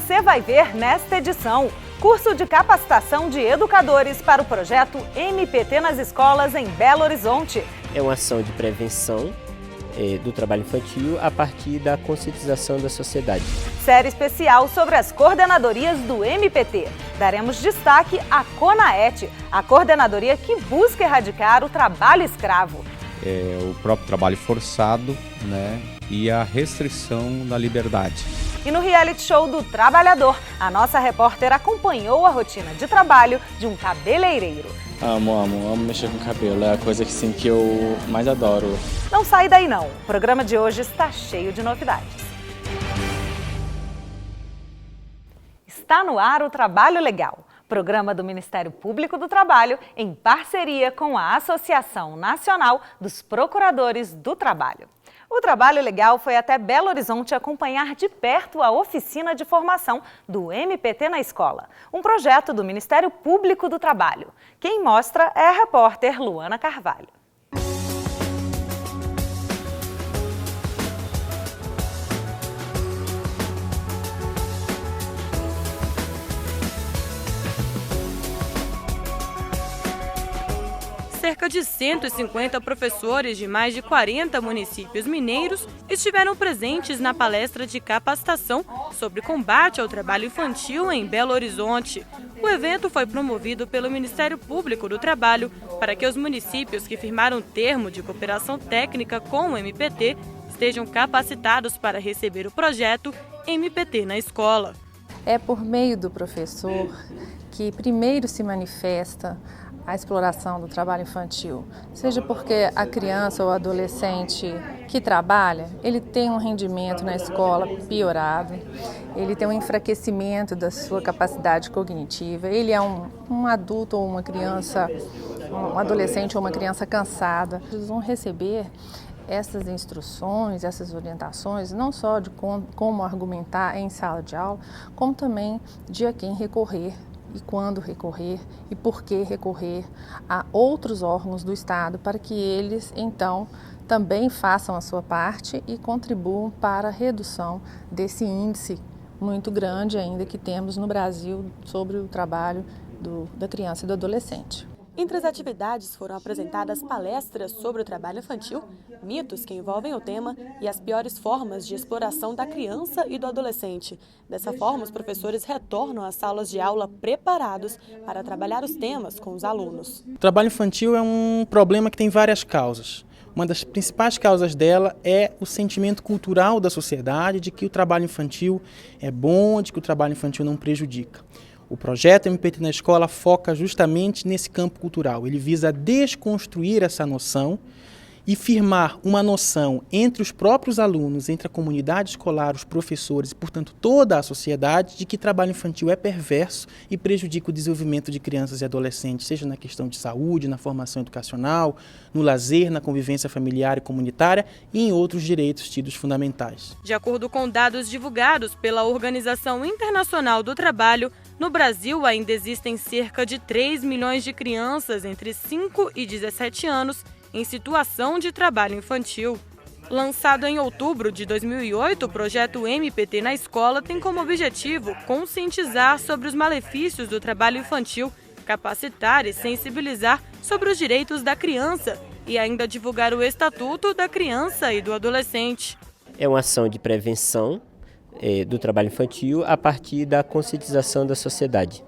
você vai ver nesta edição. Curso de capacitação de educadores para o projeto MPT nas escolas em Belo Horizonte. É uma ação de prevenção do trabalho infantil a partir da conscientização da sociedade. Série especial sobre as coordenadorias do MPT. Daremos destaque à CONAET, a coordenadoria que busca erradicar o trabalho escravo. O próprio trabalho forçado, e a restrição da liberdade. E no reality show do Trabalhador, a nossa repórter acompanhou a rotina de trabalho de um cabeleireiro. Amo mexer com cabelo, é a coisa que eu mais adoro. Não sai daí não, o programa de hoje está cheio de novidades. Está no ar o Trabalho Legal, programa do Ministério Público do Trabalho em parceria com a Associação Nacional dos Procuradores do Trabalho. O Trabalho Legal foi até Belo Horizonte acompanhar de perto a oficina de formação do MPT na escola, um projeto do Ministério Público do Trabalho. Quem mostra é a repórter Luana Carvalho. Cerca de 150 professores de mais de 40 municípios mineiros estiveram presentes na palestra de capacitação sobre combate ao trabalho infantil em Belo Horizonte. O evento foi promovido pelo Ministério Público do Trabalho para que os municípios que firmaram termo de cooperação técnica com o MPT estejam capacitados para receber o projeto MPT na escola. É por meio do professor que primeiro se manifesta a exploração do trabalho infantil, seja porque a criança ou adolescente que trabalha, ele tem um rendimento na escola piorado, ele tem um enfraquecimento da sua capacidade cognitiva, ele é um adulto ou uma criança, um adolescente ou uma criança cansada. Eles vão receber essas instruções, essas orientações, não só de como argumentar em sala de aula, como também de a quem recorrer e quando recorrer e por que recorrer a outros órgãos do Estado para que eles, então, também façam a sua parte e contribuam para a redução desse índice muito grande ainda que temos no Brasil sobre o trabalho da criança e do adolescente. Entre as atividades foram apresentadas palestras sobre o trabalho infantil, mitos que envolvem o tema e as piores formas de exploração da criança e do adolescente. Dessa forma, os professores retornam às salas de aula preparados para trabalhar os temas com os alunos. O trabalho infantil é um problema que tem várias causas. Uma das principais causas dela é o sentimento cultural da sociedade de que o trabalho infantil é bom, de que o trabalho infantil não prejudica. O projeto MPT na escola foca justamente nesse campo cultural. Ele visa desconstruir essa noção e firmar uma noção entre os próprios alunos, entre a comunidade escolar, os professores e, portanto, toda a sociedade, de que trabalho infantil é perverso e prejudica o desenvolvimento de crianças e adolescentes, seja na questão de saúde, na formação educacional, no lazer, na convivência familiar e comunitária e em outros direitos tidos fundamentais. De acordo com dados divulgados pela Organização Internacional do Trabalho, no Brasil ainda existem cerca de 3 milhões de crianças entre 5 e 17 anos em situação de trabalho infantil. Lançado em outubro de 2008, o projeto MPT na escola tem como objetivo conscientizar sobre os malefícios do trabalho infantil, capacitar e sensibilizar sobre os direitos da criança e ainda divulgar o Estatuto da Criança e do Adolescente. É uma ação de prevenção do trabalho infantil a partir da conscientização da sociedade.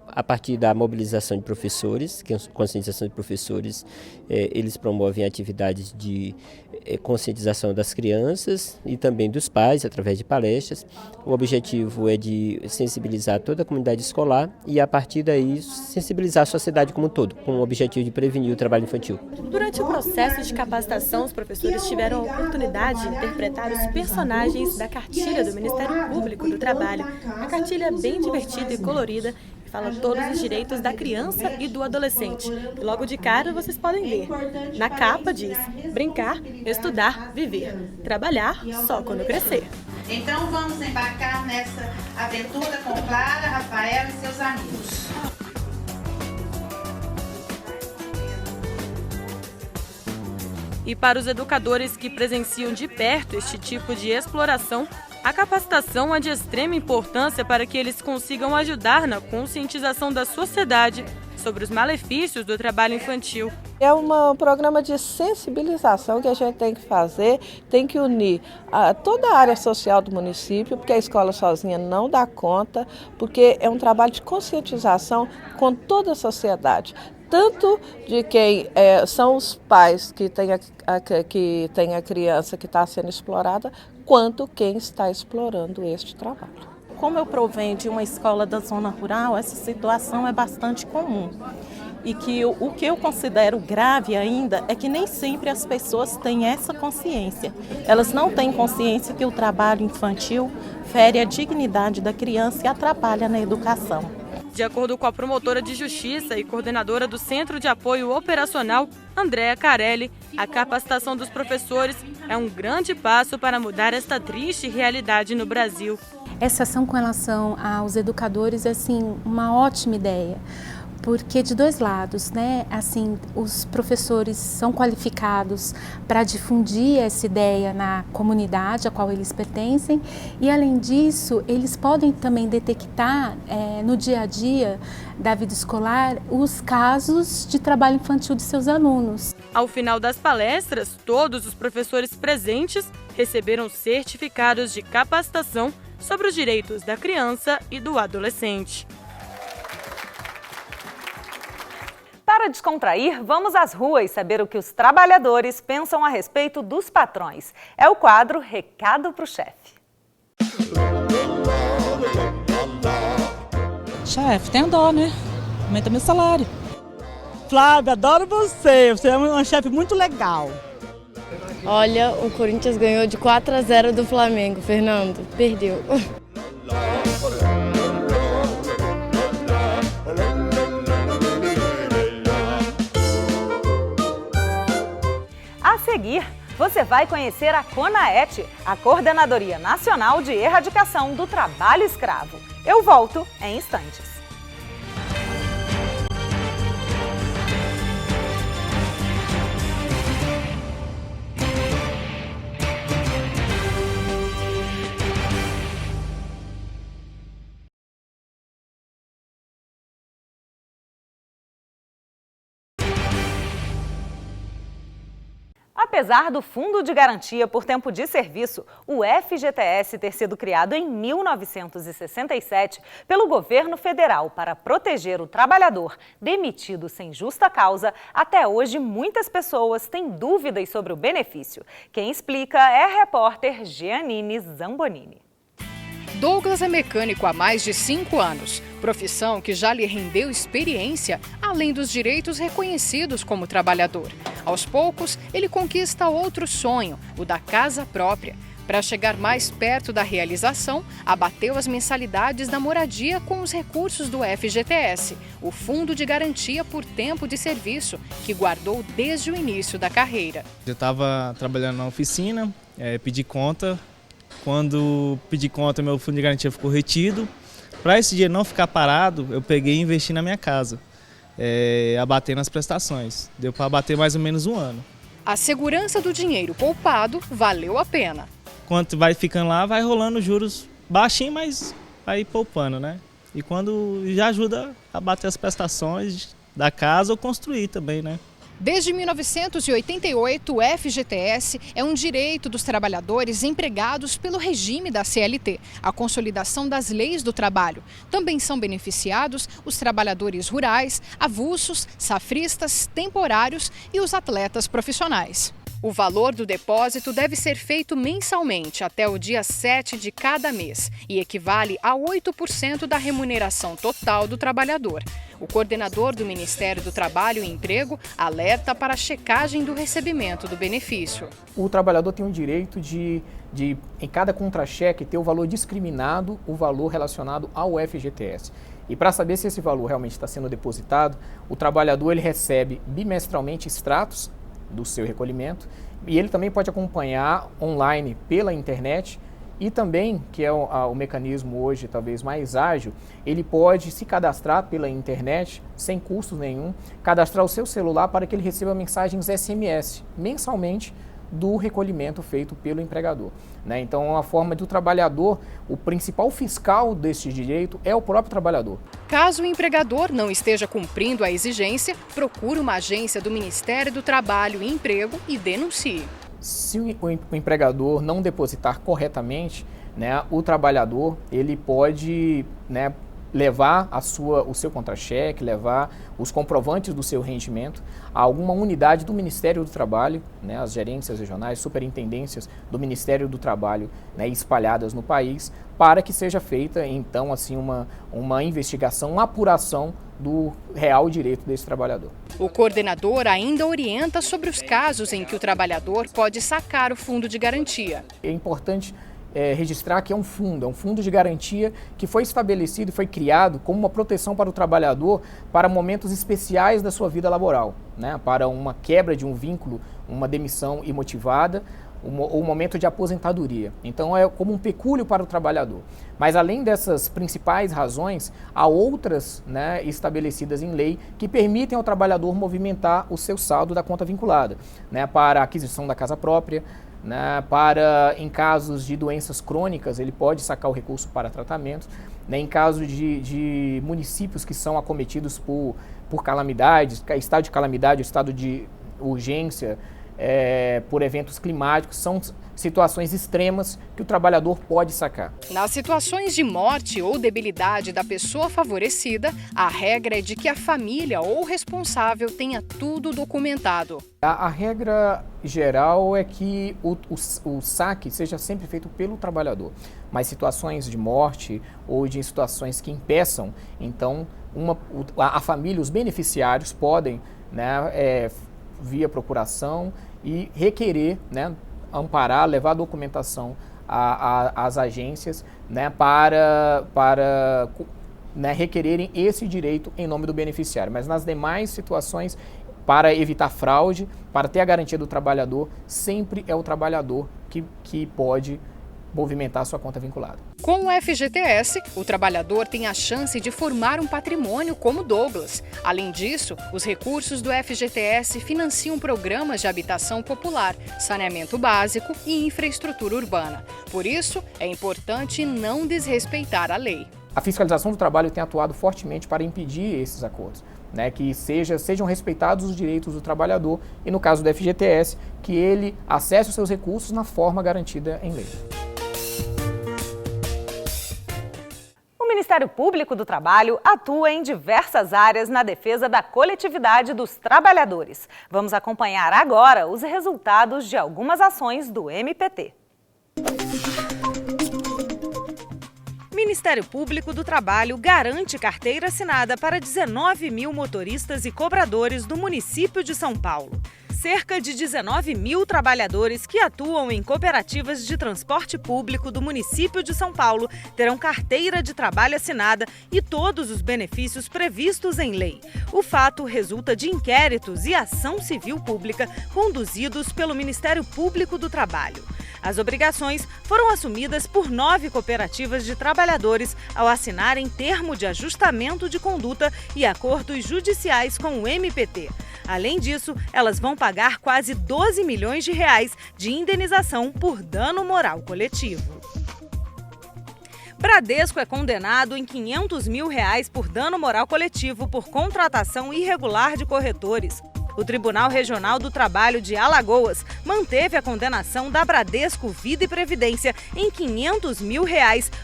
A partir da mobilização de professores, que é a conscientização de professores, eles promovem atividades de conscientização das crianças e também dos pais, através de palestras. O objetivo é de sensibilizar toda a comunidade escolar e, a partir daí, sensibilizar a sociedade como um todo, com o objetivo de prevenir o trabalho infantil. Durante o processo de capacitação, os professores tiveram a oportunidade de interpretar os personagens da cartilha do Ministério Público do Trabalho. A cartilha é bem divertida e colorida, fala todos os direitos da criança e do adolescente. E logo de cara vocês podem ver. Na capa diz: brincar, estudar, viver. Trabalhar só quando crescer. Então vamos embarcar nessa aventura com Clara, Rafael e seus amigos. E para os educadores que presenciam de perto este tipo de exploração, A capacitação é de extrema importância para que eles consigam ajudar na conscientização da sociedade sobre os malefícios do trabalho infantil. É um programa de sensibilização que a gente tem que fazer, tem que unir toda a área social do município, porque a escola sozinha não dá conta, porque é um trabalho de conscientização com toda a sociedade. Tanto de quem são os pais que têm a criança que está sendo explorada, quanto quem está explorando este trabalho. Como eu provenho de uma escola da zona rural, essa situação é bastante comum. E que o que eu considero grave ainda é que nem sempre as pessoas têm essa consciência. Elas não têm consciência que o trabalho infantil fere a dignidade da criança e atrapalha na educação. De acordo com a promotora de justiça e coordenadora do Centro de Apoio Operacional, Andréa Carelli, a capacitação dos professores é um grande passo para mudar esta triste realidade no Brasil. Essa ação com relação aos educadores é assim, uma ótima ideia. Porque de dois lados, né? Assim, os professores são qualificados para difundir essa ideia na comunidade a qual eles pertencem e, além disso, eles podem também detectar no dia a dia da vida escolar os casos de trabalho infantil de seus alunos. Ao final das palestras, todos os professores presentes receberam certificados de capacitação sobre os direitos da criança e do adolescente. Para descontrair, vamos às ruas saber o que os trabalhadores pensam a respeito dos patrões. É o quadro Recado pro Chefe. Chefe, tem dó, né? Aumenta meu salário. Flávia, adoro você. Você é uma chefe muito legal. Olha, o Corinthians ganhou de 4-0 do Flamengo, Fernando. Perdeu. A seguir, você vai conhecer a CONAET, a Coordenadoria Nacional de Erradicação do Trabalho Escravo. Eu volto em instantes. Apesar do Fundo de Garantia por Tempo de Serviço, o FGTS ter sido criado em 1967 pelo governo federal para proteger o trabalhador demitido sem justa causa, até hoje muitas pessoas têm dúvidas sobre o benefício. Quem explica é a repórter Giannini Zambonini. Douglas é mecânico há mais de 5 anos, profissão que já lhe rendeu experiência, além dos direitos reconhecidos como trabalhador. Aos poucos, ele conquista outro sonho, o da casa própria. Para chegar mais perto da realização, abateu as mensalidades da moradia com os recursos do FGTS, o Fundo de Garantia por Tempo de Serviço, que guardou desde o início da carreira. Eu estava trabalhando na oficina, pedi conta. Quando pedi conta, meu fundo de garantia ficou retido. Para esse dinheiro não ficar parado, eu peguei e investi na minha casa, abatendo as prestações. Deu para abater mais ou menos 1 ano. A segurança do dinheiro poupado valeu a pena. Quando vai ficando lá, vai rolando juros baixinho, mas vai poupando, né? E quando já ajuda a abater as prestações da casa ou construir também, né? Desde 1988, o FGTS é um direito dos trabalhadores empregados pelo regime da CLT, a consolidação das leis do trabalho. Também são beneficiados os trabalhadores rurais, avulsos, safristas, temporários e os atletas profissionais. O valor do depósito deve ser feito mensalmente até o dia 7 de cada mês e equivale a 8% da remuneração total do trabalhador. O coordenador do Ministério do Trabalho e Emprego alerta para a checagem do recebimento do benefício. O trabalhador tem o direito de em cada contra-cheque, ter o valor discriminado, o valor relacionado ao FGTS. E para saber se esse valor realmente está sendo depositado, o trabalhador ele recebe bimestralmente extratos do seu recolhimento e ele também pode acompanhar online pela internet e também, que é o mecanismo hoje talvez mais ágil, ele pode se cadastrar pela internet sem custo nenhum, cadastrar o seu celular para que ele receba mensagens SMS mensalmente do recolhimento feito pelo empregador, né? Então, é uma forma do trabalhador, o principal fiscal deste direito é o próprio trabalhador. Caso o empregador não esteja cumprindo a exigência, procure uma agência do Ministério do Trabalho e Emprego e denuncie. Se o empregador não depositar corretamente, né, o trabalhador ele pode, né, levar o seu contra-cheque, levar os comprovantes do seu rendimento a alguma unidade do Ministério do Trabalho, né, as gerências regionais, superintendências do Ministério do Trabalho, né, espalhadas no país, para que seja feita, então, assim, uma investigação, uma apuração do real direito desse trabalhador. O coordenador ainda orienta sobre os casos em que o trabalhador pode sacar o fundo de garantia. É importante registrar que é um fundo de garantia que foi estabelecido e foi criado como uma proteção para o trabalhador para momentos especiais da sua vida laboral, né? Para uma quebra de um vínculo, uma demissão imotivada, ou um momento de aposentadoria. Então é como um pecúlio para o trabalhador. Mas além dessas principais razões, há outras, né, estabelecidas em lei que permitem ao trabalhador movimentar o seu saldo da conta vinculada, né, para a aquisição da casa própria, né, para, em casos de doenças crônicas, ele pode sacar o recurso para tratamento, né, em caso de municípios que são acometidos por calamidades, estado de calamidade, estado de urgência, por eventos climáticos, são situações extremas que o trabalhador pode sacar. Nas situações de morte ou debilidade da pessoa favorecida, a regra é de que a família ou o responsável tenha tudo documentado. A regra geral é que o saque seja sempre feito pelo trabalhador, mas situações de morte ou de situações que impeçam, então a família, os beneficiários podem, né, via procuração e requerer, né, amparar, levar a documentação às agências, né, para né, requererem esse direito em nome do beneficiário. Mas nas demais situações, para evitar fraude, para ter a garantia do trabalhador, sempre é o trabalhador que pode movimentar sua conta vinculada. Com o FGTS, o trabalhador tem a chance de formar um patrimônio como Douglas. Além disso, os recursos do FGTS financiam programas de habitação popular, saneamento básico e infraestrutura urbana. Por isso, é importante não desrespeitar a lei. A fiscalização do trabalho tem atuado fortemente para impedir esses acordos, né, que sejam respeitados os direitos do trabalhador e, no caso do FGTS, que ele acesse os seus recursos na forma garantida em lei. O Ministério Público do Trabalho atua em diversas áreas na defesa da coletividade dos trabalhadores. Vamos acompanhar agora os resultados de algumas ações do MPT. O Ministério Público do Trabalho garante carteira assinada para 19 mil motoristas e cobradores do município de São Paulo. Cerca de 19 mil trabalhadores que atuam em cooperativas de transporte público do município de São Paulo terão carteira de trabalho assinada e todos os benefícios previstos em lei. O fato resulta de inquéritos e ação civil pública conduzidos pelo Ministério Público do Trabalho. As obrigações foram assumidas por 9 cooperativas de trabalhadores ao assinarem termo de ajustamento de conduta e acordos judiciais com o MPT. Além disso, elas vão pagar quase 12 milhões de reais de indenização por dano moral coletivo. Bradesco é condenado em R$ 500 mil por dano moral coletivo por contratação irregular de corretores. O Tribunal Regional do Trabalho de Alagoas manteve a condenação da Bradesco Vida e Previdência em R$ 500 mil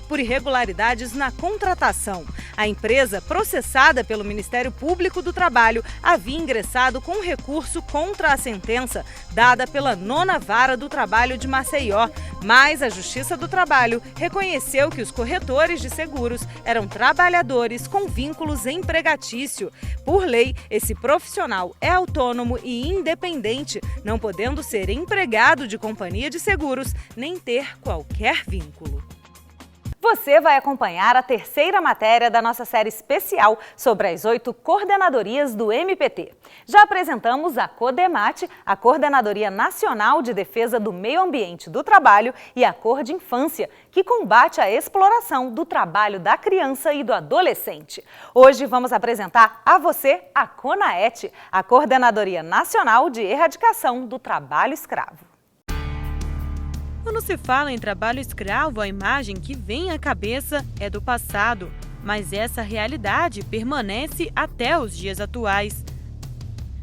por irregularidades na contratação. A empresa, processada pelo Ministério Público do Trabalho, havia ingressado com recurso contra a sentença dada pela 9ª Vara do Trabalho de Maceió, mas a Justiça do Trabalho reconheceu que os corretores de seguros eram trabalhadores com vínculos empregatício. Por lei, esse profissional é autônomo e independente, não podendo ser empregado de companhia de seguros nem ter qualquer vínculo. Você vai acompanhar a terceira matéria da nossa série especial sobre as 8 coordenadorias do MPT. Já apresentamos a CODEMAT, a Coordenadoria Nacional de Defesa do Meio Ambiente do Trabalho, e a CORDINFância, que combate a exploração do trabalho da criança e do adolescente. Hoje vamos apresentar a você a CONAET, a Coordenadoria Nacional de Erradicação do Trabalho Escravo. Quando se fala em trabalho escravo, a imagem que vem à cabeça é do passado, mas essa realidade permanece até os dias atuais.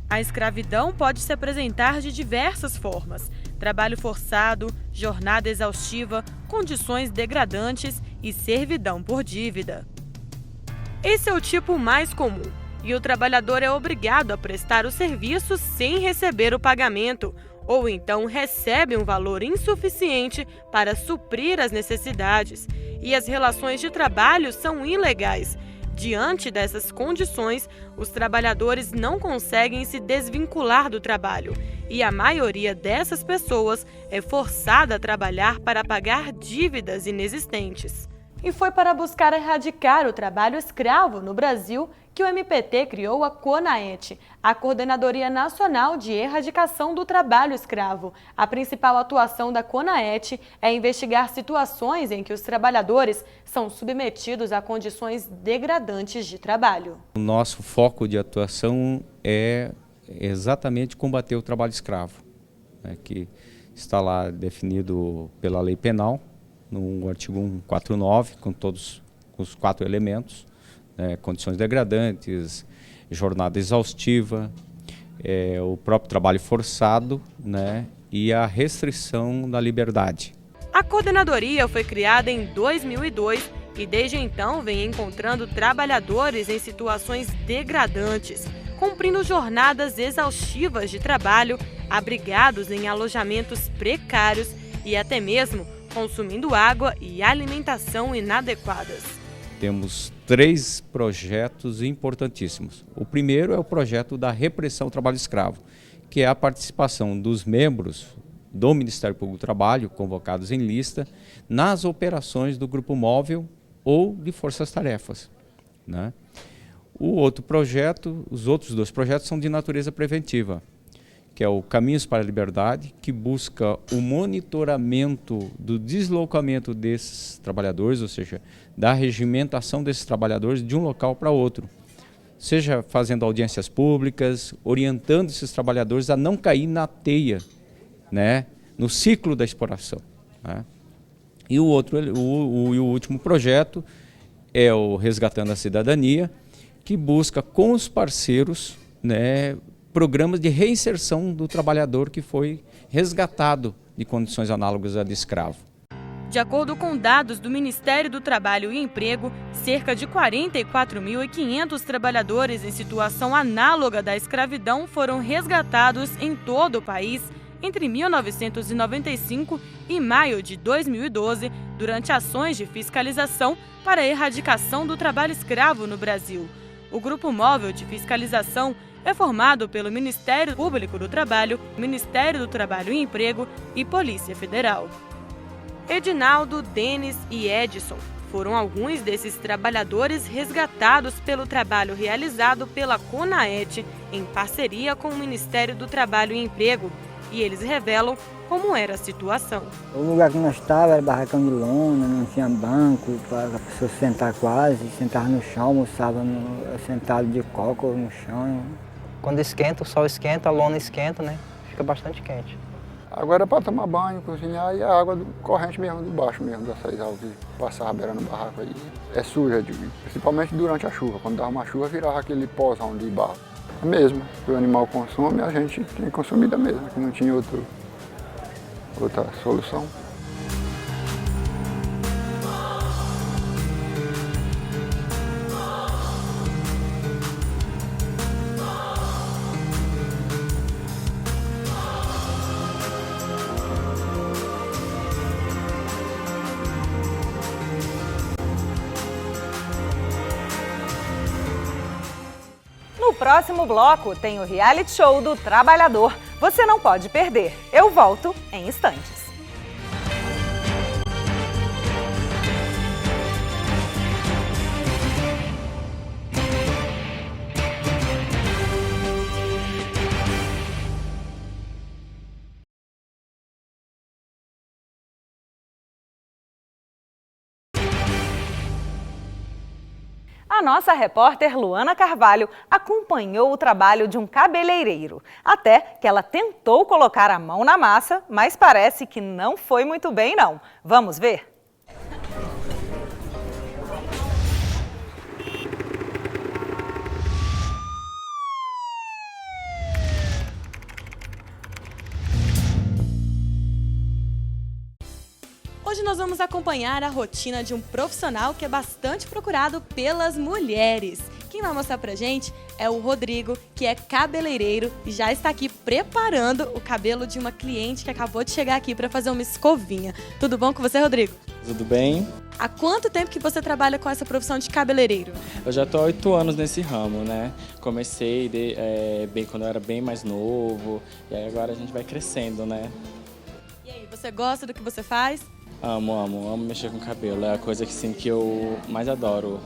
A escravidão pode se apresentar de diversas formas: trabalho forçado, jornada exaustiva, condições degradantes e servidão por dívida. Esse é o tipo mais comum, e o trabalhador é obrigado a prestar o serviço sem receber o pagamento, ou então recebe um valor insuficiente para suprir as necessidades, e as relações de trabalho são ilegais. Diante dessas condições, os trabalhadores não conseguem se desvincular do trabalho, e a maioria dessas pessoas é forçada a trabalhar para pagar dívidas inexistentes. E foi para buscar erradicar o trabalho escravo no Brasil que o MPT criou a CONAET, a Coordenadoria Nacional de Erradicação do Trabalho Escravo. A principal atuação da CONAET é investigar situações em que os trabalhadores são submetidos a condições degradantes de trabalho. O nosso foco de atuação é exatamente combater o trabalho escravo, né, que está lá definido pela lei penal, no artigo 149, com todos os 4 elementos, condições degradantes, jornada exaustiva, o próprio trabalho forçado, né, e a restrição da liberdade. A coordenadoria foi criada em 2002 e desde então vem encontrando trabalhadores em situações degradantes, cumprindo jornadas exaustivas de trabalho, abrigados em alojamentos precários e até mesmo consumindo água e alimentação inadequadas. Temos 3 projetos importantíssimos. O primeiro é o projeto da repressão ao trabalho escravo, que é a participação dos membros do Ministério Público do Trabalho, convocados em lista, nas operações do Grupo Móvel ou de forças-tarefas, né? O outro projeto, os outros 2 projetos são de natureza preventiva, que é o Caminhos para a Liberdade, que busca o monitoramento do deslocamento desses trabalhadores, ou seja, da regimentação desses trabalhadores de um local para outro, seja fazendo audiências públicas, orientando esses trabalhadores a não cair na teia, né, no ciclo da exploração, né? E o último projeto é o Resgatando a Cidadania, que busca com os parceiros, né, programas de reinserção do trabalhador que foi resgatado de condições análogas à de escravo. De acordo com dados do Ministério do Trabalho e Emprego, cerca de 44.500 trabalhadores em situação análoga da escravidão foram resgatados em todo o país entre 1995 e maio de 2012, durante ações de fiscalização para a erradicação do trabalho escravo no Brasil. O Grupo Móvel de Fiscalização é formado pelo Ministério Público do Trabalho, Ministério do Trabalho e Emprego e Polícia Federal. Edinaldo, Denis e Edson foram alguns desses trabalhadores resgatados pelo trabalho realizado pela CONAET em parceria com o Ministério do Trabalho e Emprego, e eles revelam como era a situação. O lugar que nós estávamos era barracão de lona, não tinha banco para a pessoa sentar quase, sentava no chão, almoçava sentado de coco no chão. Quando esquenta, o sol esquenta, a lona esquenta, né? Fica bastante quente. Agora é para tomar banho, cozinhar e a água corrente mesmo, de baixo mesmo, da Saizal, que passava beirando o barraco aí. É suja, principalmente durante a chuva. Quando dava uma chuva, virava aquele pózão de barro. É mesmo, que o animal consome, a gente tem consumido a mesma, que não tinha outra solução. No próximo bloco tem o reality show do trabalhador. Você não pode perder. Eu volto em instantes. A nossa repórter Luana Carvalho acompanhou o trabalho de um cabeleireiro, até que ela tentou colocar a mão na massa, mas parece que não foi muito bem não. Vamos ver? Hoje nós vamos acompanhar a rotina de um profissional que é bastante procurado pelas mulheres. Quem vai mostrar pra gente é o Rodrigo, que é cabeleireiro e já está aqui preparando o cabelo de uma cliente que acabou de chegar aqui para fazer uma escovinha. Tudo bom com você, Rodrigo? Tudo bem? Há quanto tempo que você trabalha com essa profissão de cabeleireiro? Eu já estou há 8 anos nesse ramo, né? Comecei bem quando eu era bem mais novo e aí agora a gente vai crescendo, né? E aí, você gosta do que você faz? Amo mexer com cabelo, é a coisa que eu mais adoro.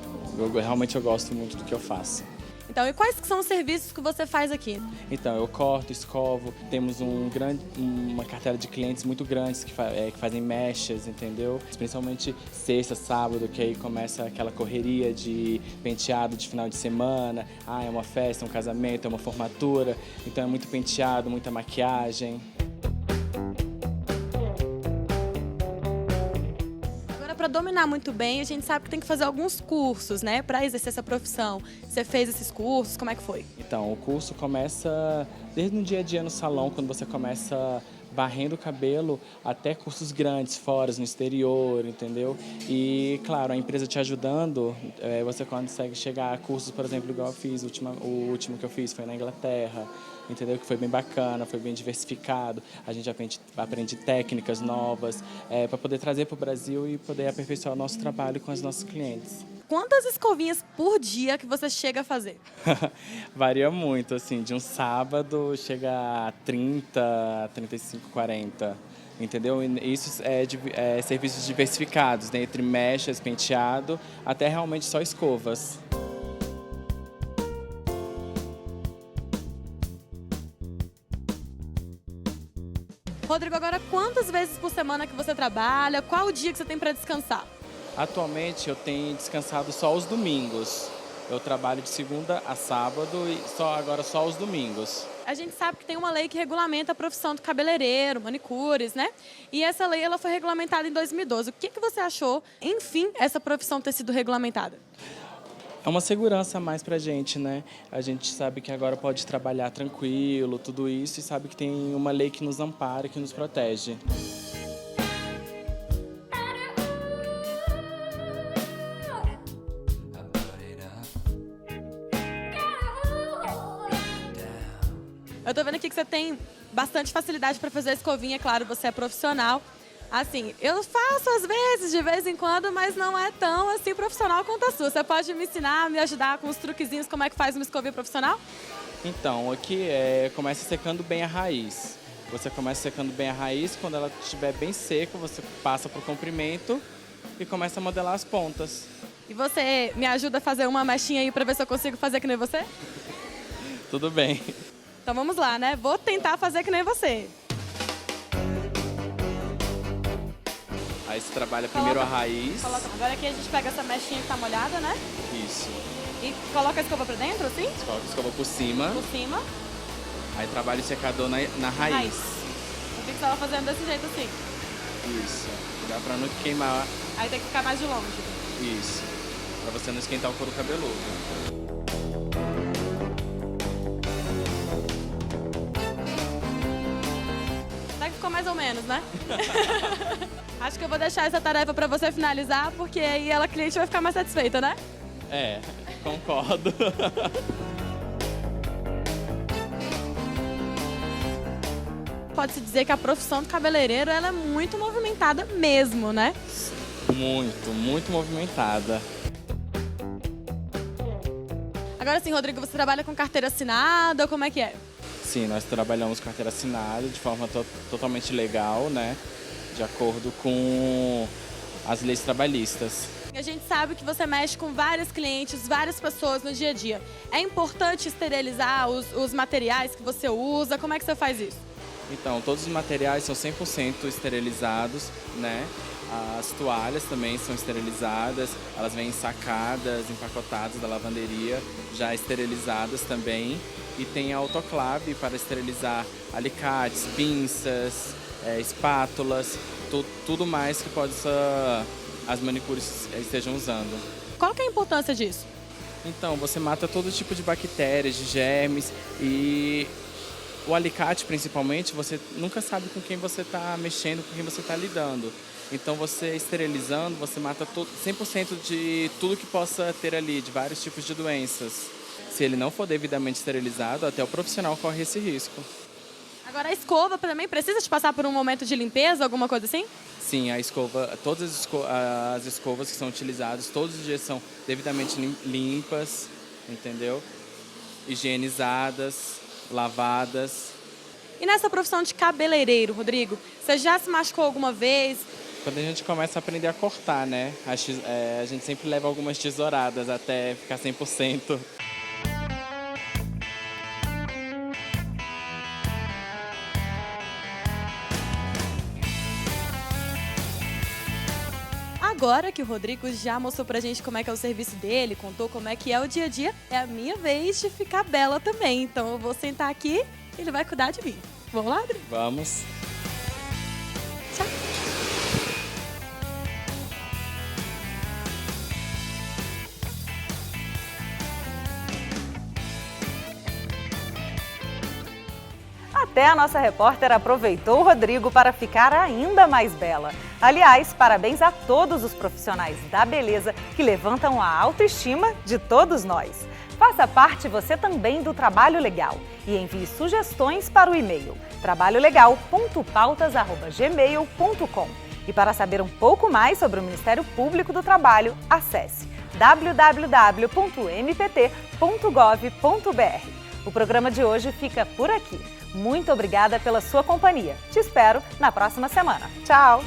Realmente eu gosto muito do que eu faço. Então, e quais são os serviços que você faz aqui? Então, eu corto, escovo, temos uma carteira de clientes muito grandes que fazem mechas, entendeu? Principalmente sexta, sábado, que aí começa aquela correria de penteado de final de semana. É uma festa, é um casamento, é uma formatura, então é muito penteado, muita maquiagem. Para dominar muito bem, a gente sabe que tem que fazer alguns cursos, né, para exercer essa profissão. Você fez esses cursos, como é que foi? Então, o curso começa desde no dia a dia no salão, quando você começa varrendo o cabelo, até cursos grandes, fora, no exterior, entendeu? E, claro, a empresa te ajudando, você consegue chegar a cursos, por exemplo, igual eu fiz, o último que eu fiz foi na Inglaterra, entendeu? Que foi bem bacana, foi bem diversificado, a gente aprende técnicas novas, para poder trazer para o Brasil e poder aperfeiçoar o nosso trabalho com os nossos clientes. Quantas escovinhas por dia que você chega a fazer? Varia muito, assim, de um sábado chega a 30, 35, 40, entendeu? E isso é serviços diversificados, né? Entre mechas, penteado, até realmente só escovas. Rodrigo, agora quantas vezes por semana que você trabalha? Qual o dia que você tem para descansar? Atualmente eu tenho descansado só os domingos. Eu trabalho de segunda a sábado e agora só os domingos. A gente sabe que tem uma lei que regulamenta a profissão do cabeleireiro, manicures, né? E essa lei ela foi regulamentada em 2012. O que você achou, enfim, essa profissão ter sido regulamentada? É uma segurança a mais pra gente, né? A gente sabe que agora pode trabalhar tranquilo, tudo isso, e sabe que tem uma lei que nos ampara, que nos protege. Eu tô vendo aqui que você tem bastante facilidade para fazer a escovinha, claro, você é profissional. Assim, eu faço às vezes, de vez em quando, mas não é tão assim profissional quanto a sua. Você pode me ensinar, me ajudar com os truquezinhos, como é que faz uma escovinha profissional? Então, aqui começa secando bem a raiz. Você começa secando bem a raiz, quando ela estiver bem seca, você passa pro comprimento e começa a modelar as pontas. E você me ajuda a fazer uma mechinha aí para ver se eu consigo fazer que nem você? Tudo bem. Então vamos lá, né? Vou tentar fazer que nem você. Aí você trabalha primeiro a raiz. Agora aqui a gente pega essa mechinha que tá molhada, né? Isso. E coloca a escova pra dentro, assim? Coloca a escova por cima. Por cima. Aí trabalha o secador na raiz. Eu vi que você tava fazendo desse jeito assim. Isso. Dá pra não queimar. Aí tem que ficar mais de longe. Isso. Pra você não esquentar o couro cabeludo. Ficou mais ou menos, né? Acho que eu vou deixar essa tarefa para você finalizar, porque aí a cliente vai ficar mais satisfeita, né? Concordo. Pode-se dizer que a profissão do cabeleireiro ela é muito movimentada mesmo, né? Muito movimentada. Agora sim, Rodrigo, você trabalha com carteira assinada ou como é que é? Sim, nós trabalhamos carteira assinada de forma totalmente legal, né? De acordo com as leis trabalhistas. A gente sabe que você mexe com vários clientes, várias pessoas no dia a dia. É importante esterilizar os materiais que você usa? Como é que você faz isso? Então, todos os materiais são 100% esterilizados, né? As toalhas também são esterilizadas, elas vêm sacadas, empacotadas da lavanderia, já esterilizadas também. E tem a autoclave para esterilizar alicates, pinças, espátulas, tudo mais que as manicures estejam usando. Qual que é a importância disso? Então, você mata todo tipo de bactérias, de germes e o alicate, principalmente, você nunca sabe com quem você está mexendo, com quem você está lidando. Então, você esterilizando, você mata 100% de tudo que possa ter ali, de vários tipos de doenças. Se ele não for devidamente esterilizado, até o profissional corre esse risco. Agora, a escova também precisa de passar por um momento de limpeza, alguma coisa assim? Sim, a escova, todas as escovas que são utilizadas, todos os dias são devidamente limpas, entendeu? Higienizadas, lavadas. E nessa profissão de cabeleireiro, Rodrigo, você já se machucou alguma vez? Quando a gente começa a aprender a cortar, né? A gente sempre leva algumas tesouradas até ficar 100%. Agora que o Rodrigo já mostrou pra gente como é que é o serviço dele, contou como é que é o dia a dia, é a minha vez de ficar bela também. Então eu vou sentar aqui e ele vai cuidar de mim. Vamos lá, Rodrigo? Vamos. Tchau. Até a nossa repórter aproveitou o Rodrigo para ficar ainda mais bela. Aliás, parabéns a todos os profissionais da beleza que levantam a autoestima de todos nós. Faça parte você também do Trabalho Legal e envie sugestões para o e-mail trabalholegal.pautas@gmail.com. E para saber um pouco mais sobre o Ministério Público do Trabalho, acesse www.mpt.gov.br. O programa de hoje fica por aqui. Muito obrigada pela sua companhia. Te espero na próxima semana. Tchau!